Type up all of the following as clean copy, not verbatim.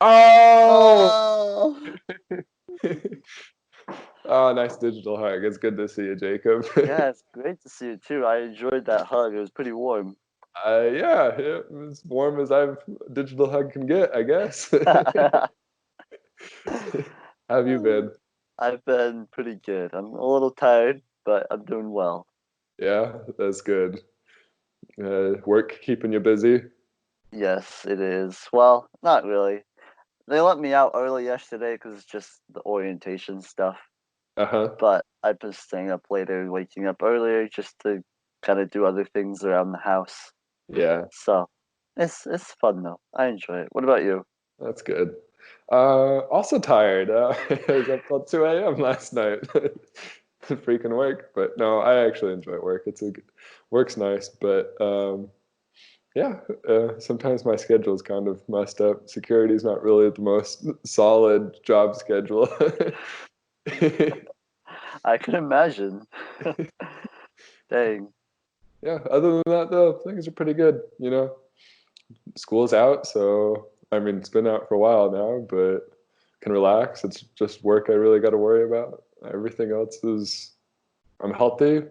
Oh! Oh, Oh, nice digital hug. It's good to see you, Jacob. yeah, it's great to see you too. I enjoyed that hug. It was pretty warm. Yeah, it was warm as I've digital hug can get, I guess. How have you been? I've been pretty good. I'm a little tired, but I'm doing well. Yeah, that's good. Work keeping you busy? Yes, it is. Well, not really. They let me out early yesterday because it's just the orientation stuff. Uh-huh. But I've been staying up later, waking up earlier just to kind of do other things around the house. Yeah, So it's fun though. I enjoy it. What about you? that's good. Also tired. I was up till 2 a.m. last night. Freaking work. But no, I actually enjoy work. Work's nice, but yeah, sometimes my schedule is kind of messed up. Security is not really the most solid job schedule. I can imagine. Dang. Yeah, other than that, though, things are pretty good. School's out, so I mean, it's been out for a while now, but can relax. It's just work I really got to worry about. Everything else is, I'm healthy,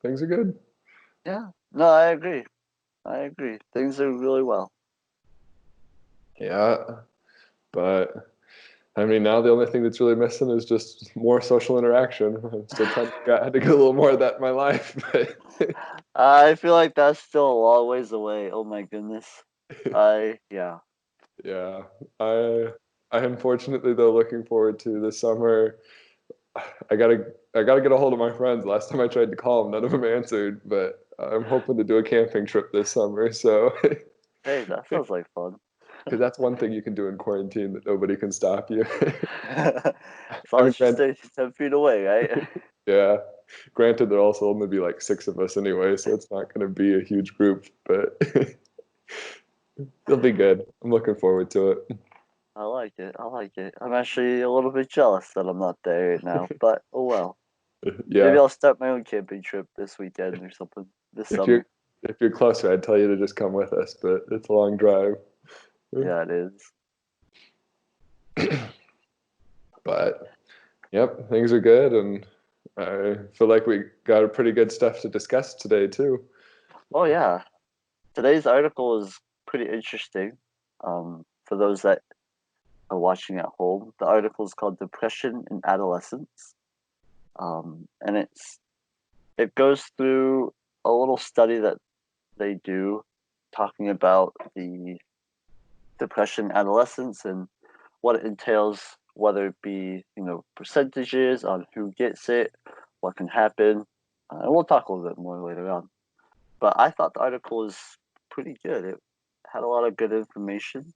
things are good. Yeah. No, I agree. I agree. Things are really well. Yeah, but I mean, now the only thing that's really missing is just more social interaction. I'm still trying to figure out how to get a little more of that in my life, but I feel like that's still a long ways away. Oh my goodness. Yeah. yeah, I I am fortunately though looking forward to this summer. I gotta get a hold of my friends. Last time I tried to call them, none of them answered, but I'm hoping to do a camping trip this summer. So, Hey, that sounds like fun. because that's one thing you can do in quarantine that nobody can stop you. As I long mean, as you stay 10 feet away, right? yeah. Granted, there'll also only be like six of us anyway, so it's not going to be a huge group, but it'll be good. I'm looking forward to it. I like it. I like it. I'm actually a little bit jealous that I'm not there right now, but oh well. Maybe Yeah. I'll start my own camping trip this weekend or something this If summer. you're closer, I'd tell you to just come with us, but it's a long drive. Yeah, it is. But yep, things are good, and I feel like we got a pretty good stuff to discuss today too. Oh yeah. Today's article is pretty interesting. For those that are watching at home, the article is called "Depression in Adolescence," and it goes through a little study that they do talking about the depression in adolescence and what it entails, whether it be percentages on who gets it, what can happen, and we'll talk a little bit more later on. But I thought the article was pretty good. It had a lot of good information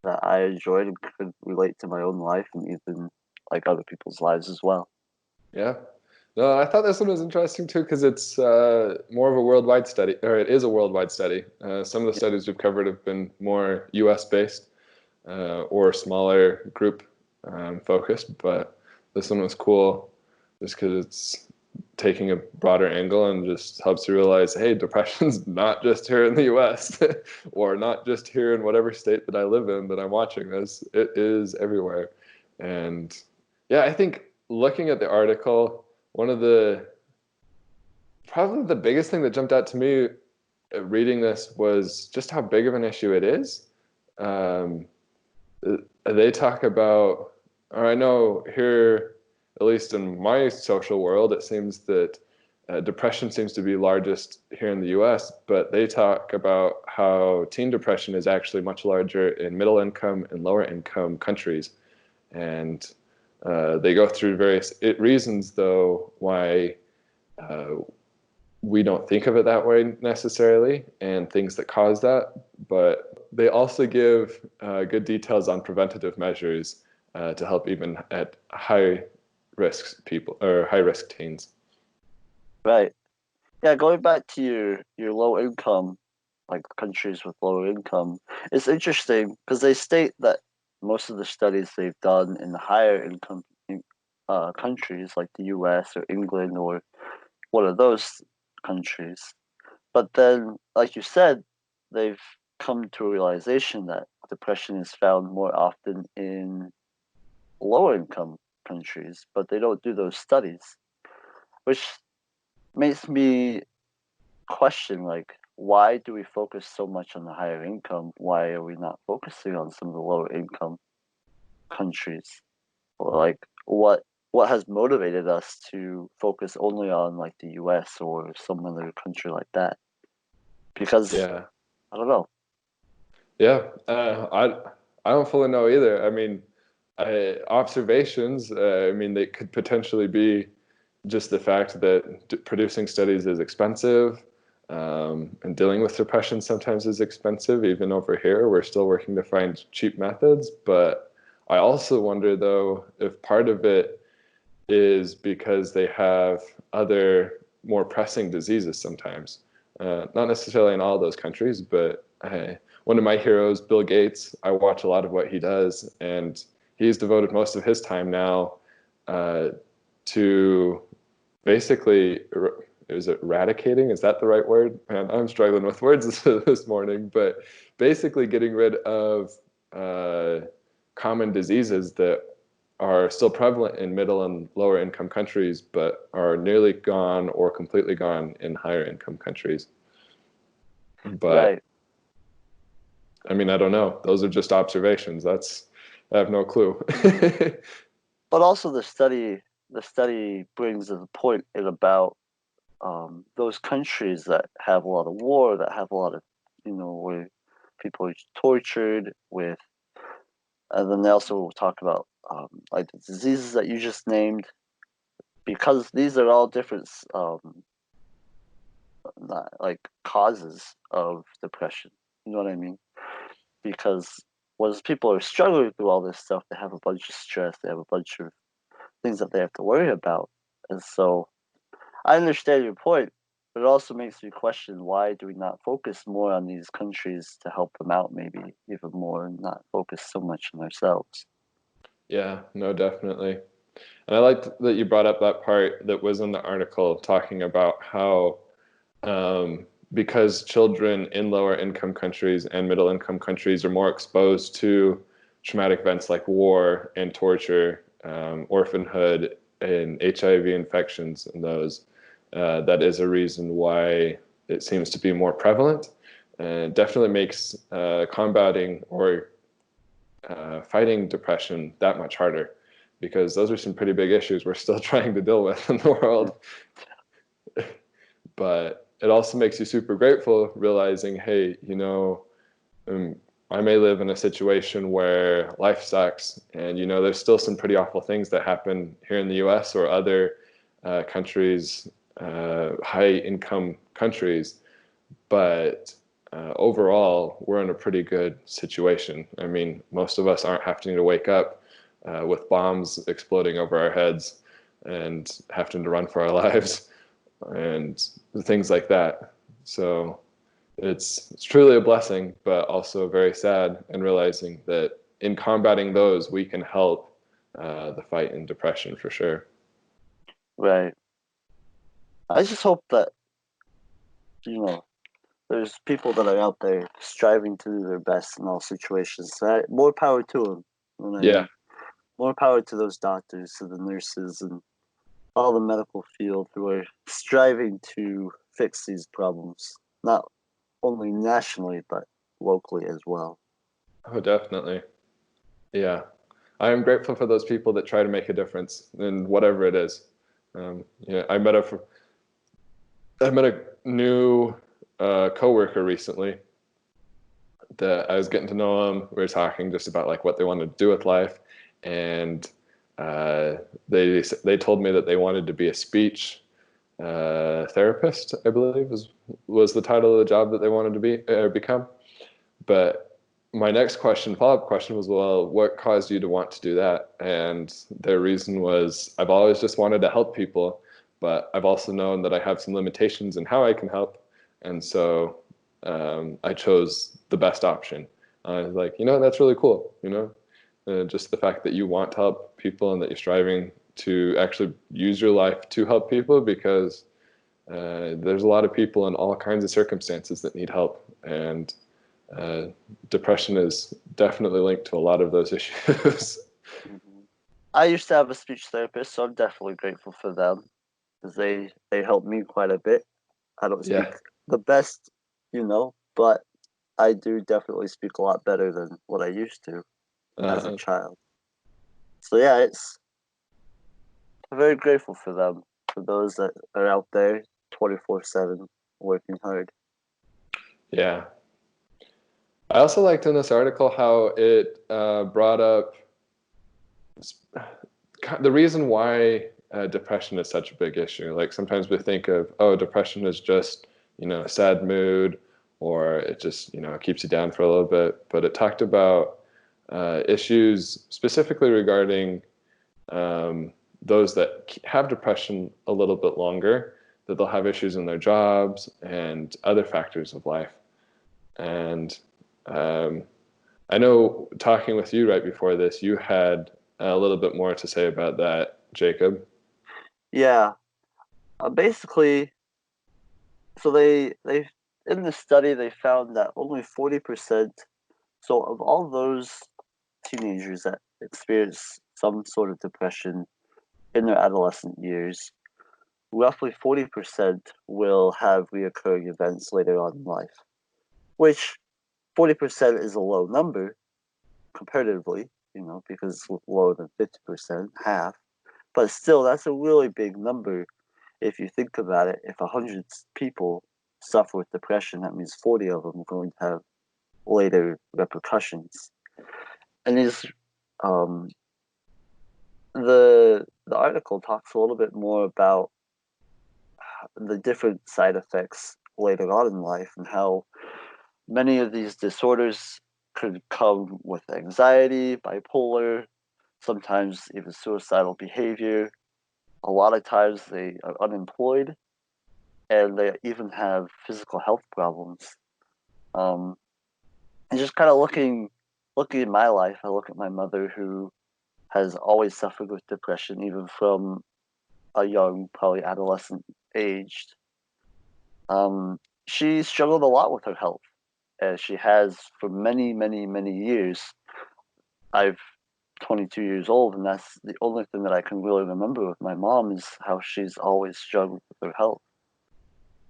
that I enjoyed and could relate to my own life and even like other people's lives as well. Yeah. No, I thought this one was interesting too because it's more of a worldwide study, or it is a worldwide study. Some of the Yeah, studies we've covered have been more U.S. based or smaller group focused, but this one was cool just because it's taking a broader angle and just helps you realize, hey, depression's not just here in the US or not just here in whatever state that I live in that I'm watching this. It is everywhere. And yeah, I think looking at the article, one of the probably the biggest thing that jumped out to me reading this was just how big of an issue it is. Um, they talk about, or I know here, at least in my social world, it seems that depression seems to be largest here in the US, but they talk about how teen depression is actually much larger in middle income and lower income countries. And they go through various reasons, though, why uh, we don't think of it that way necessarily and things that cause that. But they also give good details on preventative measures to help even at high risk people or high risk teens. right. Yeah, going back to your low income, like countries with lower income, it's interesting because they state that most of the studies they've done in the higher income countries like the U.S. or England or one of those countries. But then, like you said, they've come to a realization that depression is found more often in lower income countries, but they don't do those studies, which makes me question, like, why do we focus so much on the higher income? Why are we not focusing on some of the lower income countries? Or like what has motivated us to focus only on like the US or some other country like that? Because Yeah. I don't know. Yeah. I don't fully know either. I mean, observations. I mean, they could potentially be just the fact that producing studies is expensive, and dealing with depression sometimes is expensive. Even over here, we're still working to find cheap methods. But I also wonder, though, if part of it is because they have other more pressing diseases sometimes. Not necessarily in all those countries, but one of my heroes, Bill Gates, I watch a lot of what he does, and he's devoted most of his time now to basically, is it eradicating? Is that the right word? Man, I'm struggling with words this morning, but basically getting rid of common diseases that are still prevalent in middle and lower income countries, but are nearly gone or completely gone in higher income countries. But Right. I mean, I don't know. Those are just observations. I have no clue. But also the study brings the point in about those countries that have a lot of war, that have a lot of, where people are tortured with, and then they also talk about like the diseases that you just named, because these are all different not, like causes of depression. You know what I mean? Because once people are struggling through all this stuff, they have a bunch of stress, they have a bunch of things that they have to worry about, and so I understand your point, but it also makes me question, why do we not focus more on these countries to help them out, maybe even more, and not focus so much on ourselves? Yeah, no, definitely. And I liked that you brought up that part that was in the article talking about how because children in lower income countries and middle income countries are more exposed to traumatic events like war and torture, orphanhood, and HIV infections, and those, that is a reason why it seems to be more prevalent. And definitely makes combating or fighting depression that much harder, because those are some pretty big issues we're still trying to deal with in the world. But it also makes you super grateful, realizing, hey, um, I may live in a situation where life sucks, and there's still some pretty awful things that happen here in the US or other countries, high income countries, but overall we're in a pretty good situation. I mean, most of us aren't having to wake up with bombs exploding over our heads and having to run for our lives and things like that. So it's truly a blessing, but also very sad, and realizing that in combating those, we can help the fight in depression for sure. Right. I just hope that, you know, there's people that are out there striving to do their best in all situations. More power to them. You know what I Yeah, mean? More power to those doctors, to the nurses, and all the medical field who are striving to fix these problems, not only nationally, but locally as well. oh, definitely. Yeah, I am grateful for those people that try to make a difference in whatever it is. Yeah, I met a new coworker recently that I was getting to know them. We were talking just about like what they wanted to do with life, and uh, they told me that they wanted to be a speech therapist. I believe was the title of the job that they wanted to be or become. But my next question, follow-up question, was, well, what caused you to want to do that? And their reason was, I've always just wanted to help people, but I've also known that I have some limitations in how I can help, and so I chose the best option. I was like, that's really cool. Just the fact that you want to help people and that you're striving to actually use your life to help people, because there's a lot of people in all kinds of circumstances that need help, and depression is definitely linked to a lot of those issues. Mhm. I used to have a speech therapist, so I'm definitely grateful for them because they helped me quite a bit. I don't speak Yeah. the best, but I do definitely speak a lot better than what I used to as a Uh, child. So yeah, I'm very grateful for them, for those that are out there 24/7 working hard. yeah. I also liked in this article how it brought up the reason why depression is such a big issue. Like sometimes we think of, oh, depression is just, a sad mood, or it just, it keeps you down for a little bit. But it talked about issues specifically regarding those that have depression a little bit longer, that they'll have issues in their jobs and other factors of life. And um, I know talking with you right before this, you had a little bit more to say about that, Jacob. Yeah, basically, so they in the study they found that only 40%. So of all those teenagers that experience some sort of depression in their adolescent years, roughly 40% will have reoccurring events later on in life, which 40% is a low number comparatively, because it's lower than 50%, half. But still, that's a really big number if you think about it. If 100 people suffer with depression, that means 40 of them are going to have later repercussions. And um, the article talks a little bit more about the different side effects later on in life and how many of these disorders could come with anxiety, bipolar, sometimes even suicidal behavior. A lot of times they are unemployed and they even have physical health problems. Um, and just kind of looking at my life, I look at my mother who has always suffered with depression, even from a young, probably adolescent aged. Um, she struggled a lot with her health, as she has for many, many, many years. I've 22 years old, and that's the only thing that I can really remember with my mom is how she's always struggled with her health.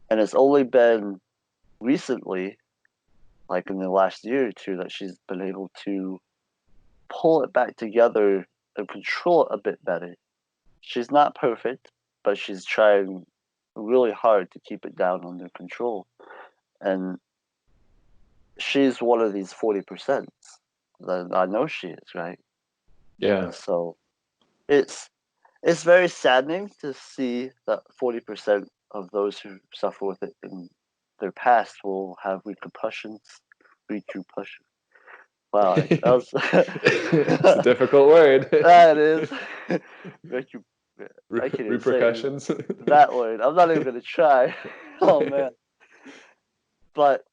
And it's only been recently, like in the last year or two, that she's been able to pull it back together and control it a bit better. She's not perfect, but she's trying really hard to keep it down under control. And she's one of these 40%. I know she is, right? Yeah, And so it's it's very saddening to see that 40% of those who suffer with it in their past will have repercussions. Repercussion. Wow, that was it's a difficult word. that is. Recu- I can't even say Repercussions. that word. I'm not even gonna try. Oh man. But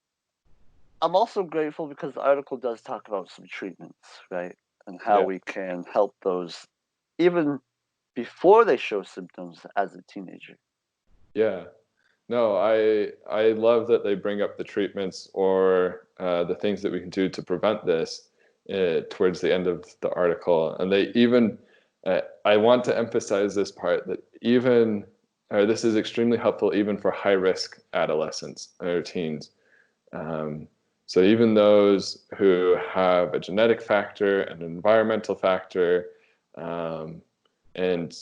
I'm also grateful because the article does talk about some treatments, right? And how Yeah, we can help those even before they show symptoms as a teenager. yeah. No, I love that they bring up the treatments or the things that we can do to prevent this towards the end of the article, and they even I want to emphasize this part that even this is extremely helpful even for high risk adolescents or teens. Um, so even those who have a genetic factor, an environmental factor, um, and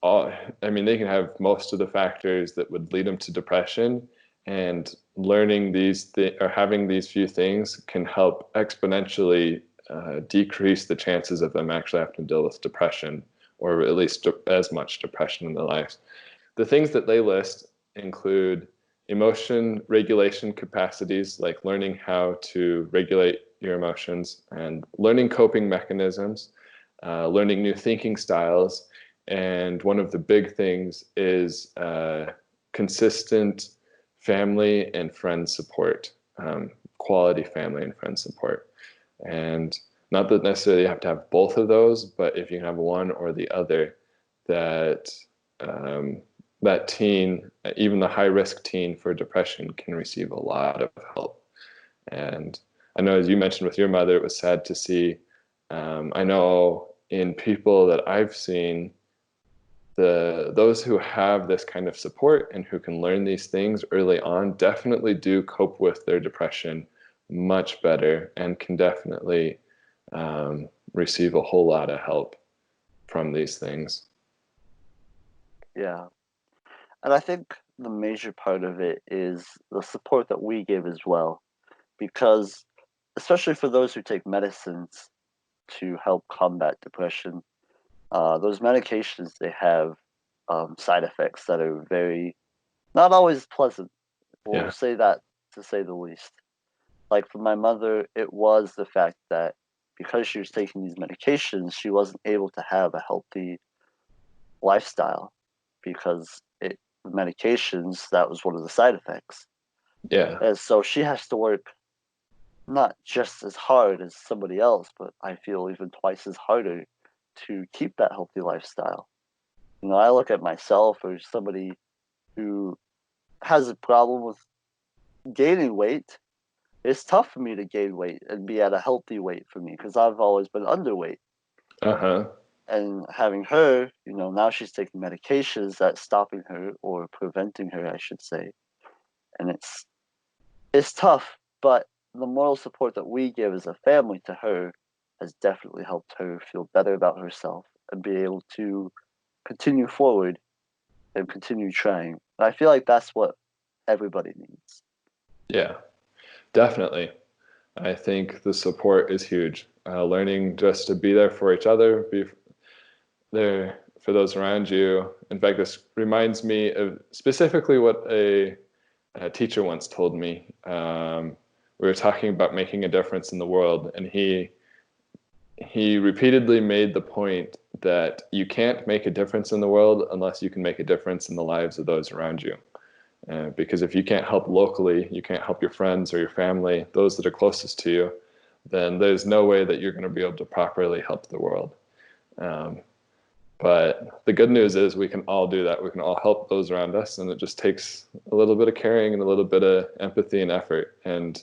all, I mean, they can have most of the factors that would lead them to depression. And learning or having these few things can help exponentially decrease the chances of them actually having to deal with depression, or at least as much depression in their lives. The things that they list include emotion regulation capacities, like learning how to regulate your emotions and learning coping mechanisms, learning new thinking styles. And one of the big things is consistent family and friend support, quality family and friend support. And not that necessarily you have to have both of those, but if you can have one or the other, that um, that teen, even the high risk teen for depression, can receive a lot of help. And I know, as you mentioned with your mother, it was sad to see. I know in people that I've seen, those who have this kind of support and who can learn these things early on definitely do cope with their depression much better and can definitely receive a whole lot of help from these things. Yeah. And I think the major part of it is the support that we give as well, because especially for those who take medicines to help combat depression, those medications, they have side effects that are very not always pleasant. We'll Yeah. say that to say the least. Like for my mother, it was the fact that because she was taking these medications, she wasn't able to have a healthy lifestyle because the medications, that was one of the side effects. Yeah. And so she has to work not just as hard as somebody else, but I feel even twice as harder to keep that healthy lifestyle. I look at myself or somebody who has a problem with gaining weight. It's tough for me to gain weight and be at a healthy weight for me because I've always been underweight. Uh-huh. And having her, now she's taking medications that's stopping her or preventing her, I should say. And it's tough, but the moral support that we give as a family to her has definitely helped her feel better about herself and be able to continue forward and continue trying. And I feel like that's what everybody needs. Yeah, definitely. I think the support is huge. Learning just to be there for each other, be there for those around you. In fact, this reminds me of specifically what a teacher once told me. We were talking about making a difference in the world, and he repeatedly made the point that you can't make a difference in the world unless you can make a difference in the lives of those around you. Because if you can't help locally, you can't help your friends or your family, those that are closest to you, then there's no way that you're going to be able to properly help the world. Um, but the good news is we can all do that. We can all help those around us, and it just takes a little bit of caring and a little bit of empathy and effort. And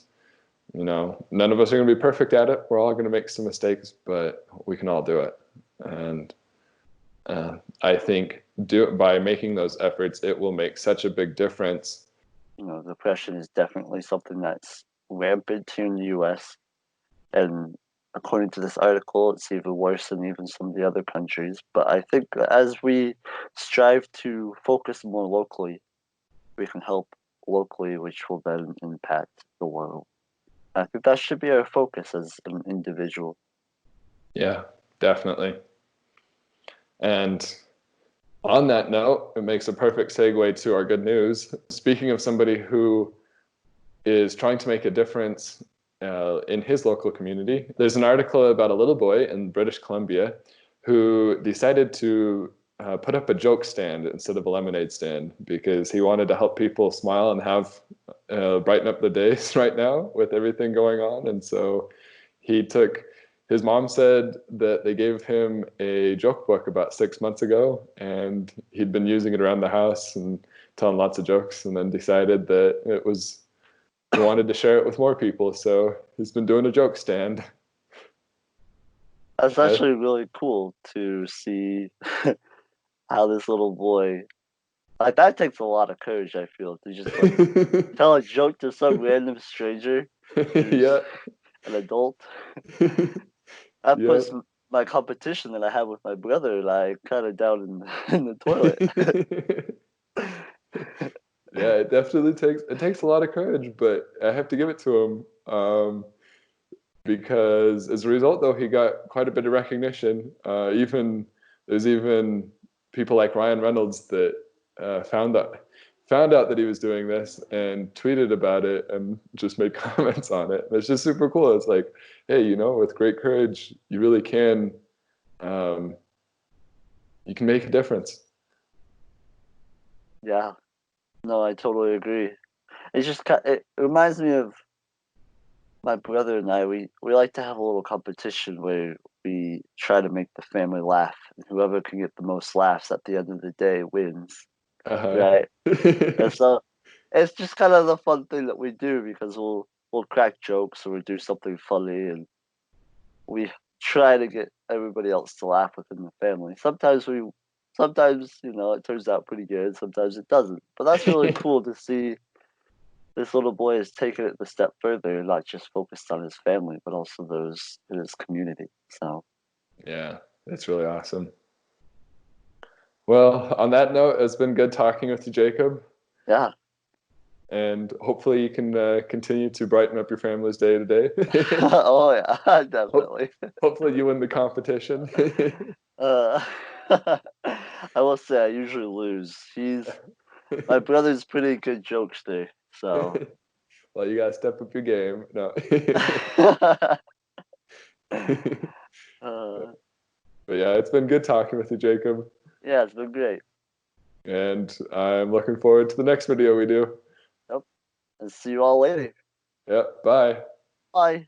none of us are going to be perfect at it. We're all going to make some mistakes, but we can all do it. And I think by making those efforts, it will make such a big difference. Depression is definitely something that's rampant here in the US. And according to this article, it's even worse than even some of the other countries. But I think as we strive to focus more locally, we can help locally, which will then impact the world. I think that should be our focus as an individual. Yeah, definitely. And on that note, it makes a perfect segue to our good news. Speaking of somebody who is trying to make a difference in his local community, there's an article about a little boy in British Columbia who decided to put up a joke stand instead of a lemonade stand because he wanted to help people smile and have brighten up the days right now with everything going on. And so his mom said that they gave him a joke book about 6 months ago, and he'd been using it around the house and telling lots of jokes, and then decided that he wanted to share it with more people. So he's been doing a joke stand. That's Uh, actually really cool to see how this little boy, like, that takes a lot of courage, I feel, to just like tell a joke to some random stranger who's yeah. an adult. That Yeah. puts my competition that I have with my brother, like, kind of down in the toilet. Yeah, it takes a lot of courage, but I have to give it to him. Because as a result, though, he got quite a bit of recognition. There's even people like Ryan Reynolds that found out that he was doing this and tweeted about it and just made comments on it. And it's just super cool. It's like, hey, with great courage, you really can um, you can make a difference. Yeah, no, I totally agree. It reminds me of my brother and I. We like to have a little competition where we try to make the family laugh, and whoever can get the most laughs at the end of the day wins, Uh-huh. right? And so it's just kind of the fun thing that we do because we'll crack jokes or we'll do something funny, and we try to get everybody else to laugh within the family. Sometimes it turns out pretty good. Sometimes it doesn't. But that's really cool to see this little boy has taken it a step further, and not just focused on his family, but also those in his community. So Yeah, that's really awesome. Well, on that note, it's been good talking with you, Jacob. yeah. And hopefully you can continue to brighten up your family's day to day. Oh yeah, definitely. Hopefully you win the competition. Uh, I will say I usually lose. My brother's pretty good jokester, so. Well, you gotta step up your game. No. uh, But yeah, it's been good talking with you, Jacob. yeah, it's been great. And I'm looking forward to the next video we do. Yep, and see you all later. Yep, bye. Bye.